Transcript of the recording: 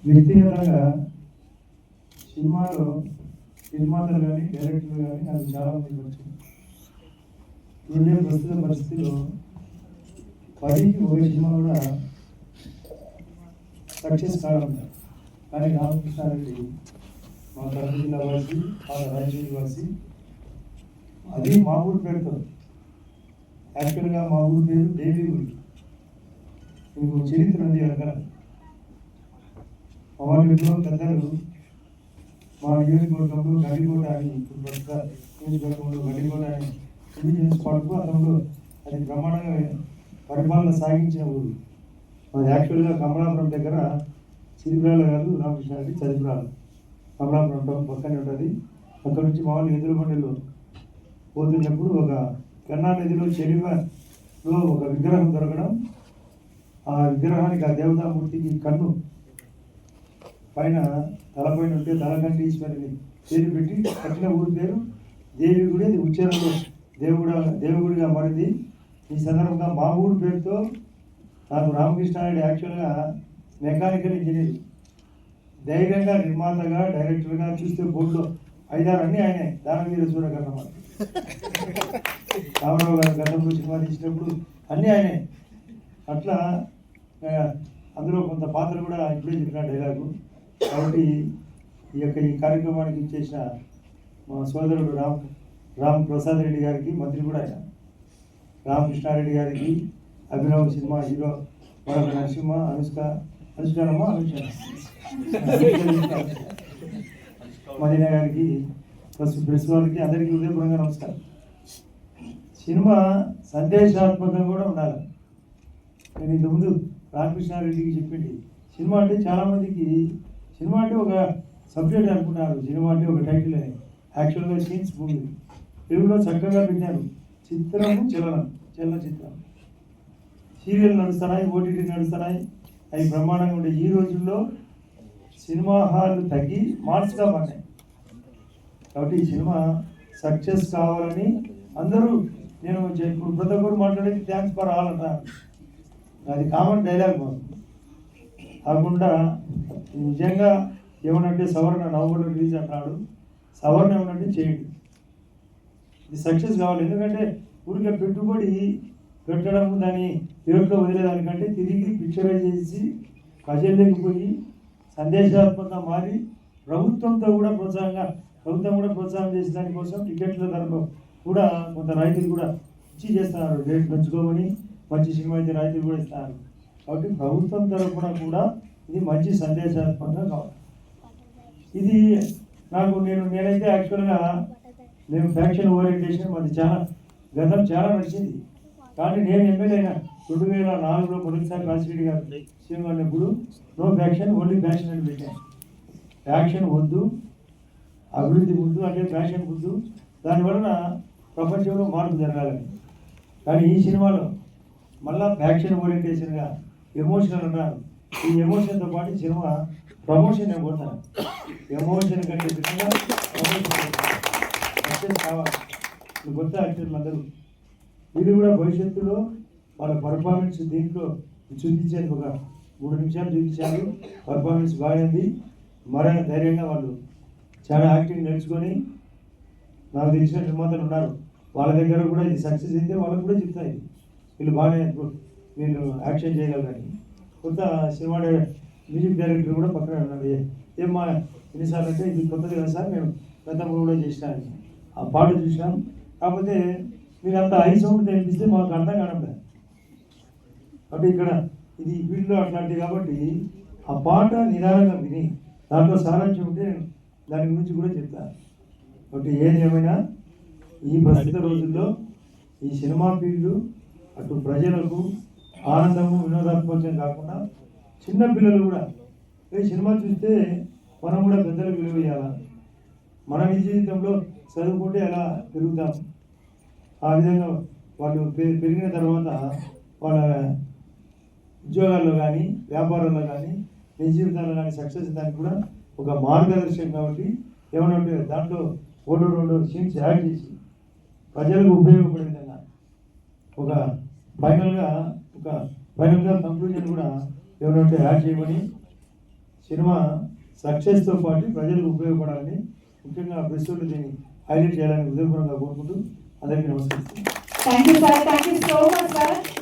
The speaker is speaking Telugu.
వ్యక్తిగతంగా సినిమాలో నిర్మాతలు కానీ డైరెక్టర్లు కానీ నాకు చాలామంది వచ్చు. ఉండే ప్రస్తుత పరిస్థితిలో 10కి ఒక సినిమా కూడా సక్సెస్ కావడం. కానీ రామకృష్ణారెడ్డి మా కడప జిల్లా వాసి, మా రాయచూరు వాసి, అది మా ఊరు పేరుతో. యాక్చువల్గా మా ఊరు పేరు దేవి ఊరి. ఇంకో చరిత్ర ఉంది అక్కడ. మా వాళ్ళు పెద్దలు మా నియోజకవర్గంలో గడికోట అని, ఇప్పుడు ప్రస్తుత నియోజకవర్గంలో గడికోట అని పడుతూ అతను అది బ్రహ్మాండంగా పరిపాలన సాగించిన ఊరు. అది యాక్చువల్గా కమలాపురం దగ్గర చిరుబ్రాల గారు రామకృష్ణారెడ్డి చదివిరాలు. కమలాపురం టౌన్ పక్కనే ఉంటుంది. అక్కడ నుంచి మామూలు ఎదురు బండిలో పోతున్నప్పుడు ఒక కన్నా నదిలో చెలివలో ఒక విగ్రహం దొరకడం, ఆ విగ్రహానికి ఆ దేవతామూర్తికి కన్ను పైన తలపైన ఉంటే తలకంటి ఈశ్వరిని పేరు పెట్టి కట్టిన ఊరి పేరు దేవి గుడి. అది ఉచ్చారణలో దేవుడిగా మారింది. ఈ సందర్భంగా మా ఊరి పేరుతో నాకు రామకృష్ణారెడ్డి యాక్చువల్గా మెకానికల్ ఇంజనీర్, ధైర్యంగా నిర్మాతగా డైరెక్టర్గా చూస్తే బోర్డులో 5-6 అన్నీ ఆయనే. దాని మీద చూడగలమా రామారావు గారు గతంలో సినిమా తీసినప్పుడు అన్నీ ఆయనే. అట్లా అందులో కొంత పాత్ర కూడా ఇప్పుడే చెప్పిన డైలాగు. కాబట్టి ఈ కార్యక్రమానికి ఇచ్చేసిన మా సోదరుడు రామ్ ప్రసాద్ రెడ్డి గారికి, మంత్రి కూడా ఆయన, రామకృష్ణారెడ్డి గారికి, అభినవ్ సినిమా హీరో మరొక నరసింహ, అనుష్కానమ్మ మదీనా గారికి, ప్రెస్ వారికి అందరికీ హృదయపూర్వకంగా నమస్కారం. సినిమా సందేశాత్మకంగా కూడా ఉండాలి. నేను ఇంతకుముందు రామకృష్ణారెడ్డికి చెప్పింది, సినిమా అంటే చాలామందికి సినిమా అంటే ఒక సబ్జెక్ట్ అనుకున్నారు, సినిమా అంటే ఒక టైటిల్ అని. యాక్చువల్గా సీన్స్ మూవీ తెలుగులో చక్కగా పెట్టారు. చిత్రము చలనచిత్రం, సీరియల్ నడుస్తున్నాయి, ఓటీటీ నడుస్తున్నాయి, అవి బ్రహ్మాండంగా ఉండే. ఈ రోజుల్లో సినిమా హాల్ తగ్గి మార్క్స్గా మారాయి. కాబట్టి ఈ సినిమా సక్సెస్ కావాలని అందరూ, నేను ఇప్పుడు ప్రతి ఒక్కరు మాట్లాడేది థ్యాంక్స్ ఫర్ ఆల్ అంటారు. అది కామన్ డైలాగ్. కాకుండా నిజంగా ఏమనంటే సవర్ణ నవంబర్లో రిలీజ్ అంటాడు. సవర్ణ ఏమనంటే చేయండి, ఇది సక్సెస్ కావాలి. ఎందుకంటే ఊరికే పెట్టుబడి పెట్టడం, దాన్ని పేరులో వదిలేదానికంటే తిరిగి పిక్చరైజ్ చేసి ప్రజల్లోకి పోయి సందేశాత్మకంగా మారి ప్రభుత్వం కూడా ప్రోత్సాహం చేసే దానికోసం టికెట్ల ధరలో కూడా కొంత రాయితీలు కూడా ఇచ్చి చేస్తున్నారు. రేట్ పెంచుకోమని మంచి సినిమా అయితే రాయితీలు కూడా ఇస్తున్నారు. కాబట్టి ప్రభుత్వం తరఫున కూడా ఇది మంచి సందేశాత్మకంగా కావాలి. ఇది నేనైతే యాక్చువల్గా నేను ఫ్యాక్షన్ ఓరియంటేషన్ మాది గతం చాలా నడిచింది. కానీ నేను ఎమ్మెల్యే అయినా 2004లో మొదటిసారి రాజశేఖర్ గారు సీఎం అన్నప్పుడు నో ఫ్యాక్షన్ ఓన్లీ ఫ్యాక్షన్ అని పెట్టాను. ఫ్యాక్షన్ వద్దు, అభివృద్ధి వద్దు, అంటే ఫ్యాక్షన్ వద్దు, దానివలన ప్రపంచంలో మార్పు జరగాలని. కానీ ఈ సినిమాలో మళ్ళా ఫ్యాక్షన్ ఓరియంటేషన్గా ఎమోషనల్ అన్నారు. ఈ ఎమోషన్తో పాటు సినిమా ప్రమోషన్ నేను కొడతాను. ఎమోషన్ కంటే విధంగా ప్రమోషన్ కావాలి. కొత్త యాక్టర్లు అందరూ వీళ్ళు కూడా భవిష్యత్తులో వాళ్ళ పర్ఫార్మెన్స్ దీంట్లో చూపించేది. ఒక 3 నిమిషాలు చూపించారు, పర్ఫార్మెన్స్ బాగుంది. మరణ ధైర్యంగా వాళ్ళు చాలా యాక్టింగ్ నేర్చుకొని, నాకు తెలిసిన నిర్మాతలు ఉన్నారు, వాళ్ళ దగ్గర కూడా ఇది సక్సెస్ అయితే వాళ్ళకు కూడా చెప్తాయి, వీళ్ళు బాగానే వీళ్ళు యాక్షన్ చేయగలరని. కొత్త సినిమా మ్యూజిక్ డైరెక్టర్ కూడా పక్కన ఉన్నాడు. ఏమ్మా ఎన్నిసార్లు అంటే ఇది కొత్తది కదా సార్, మేము గతంలో కూడా చేసినాను, ఆ పాట చూసినాం, కాకపోతే మీరు అంత హై సౌండ్ తెప్పిస్తే మాకు అర్థం కావట్లేదు. కాబట్టి ఇక్కడ ఇది ఫీల్డ్లో అట్లాంటివి కాబట్టి ఆ పాట నిదానంగా విని దాంట్లో సారాంశం ఉంటే దాని గురించి కూడా చెప్తాను. కాబట్టి ఏది ఏమైనా ఈ ప్రస్తుత రోజుల్లో ఈ సినిమా ఫీల్డ్ అటు ప్రజలకు ఆనందము వినోదాత్మకం కాకుండా చిన్నపిల్లలు కూడా ఈ సినిమా చూస్తే మనం కూడా పెద్దలకు విలువ ఇవ్వాలా. మన నిజ జీవితంలో చదువుకుంటే ఎలా పెరుగుతాం, ఆ విధంగా వాళ్ళు పెరిగిన తర్వాత వాళ్ళ ఉద్యోగాల్లో కానీ వ్యాపారాల్లో కానీ నిజ జీవితాల్లో కానీ సక్సెస్ దానికి కూడా ఒక మార్గదర్శకం. కాబట్టి ఏమన్నా దాంట్లో 1-2 సీన్స్ యాడ్ చేసి ప్రజలకు ఉపయోగపడే విధంగా ఒక ఫైనల్గా కంక్లూజన్ కూడా ఏమంటే యాడ్ చేయమని సినిమా సక్సెస్తో పాటు ప్రజలకు ఉపయోగపడాలని, ముఖ్యంగా ప్రెస్ వాళ్ళు దీన్ని హైలైట్ చేయాలని హృదయపూర్వకంగా కోరుకుంటూ అందరికీ నమస్కరిస్తున్నాను. Thank you, sir. Thank you so much, sir.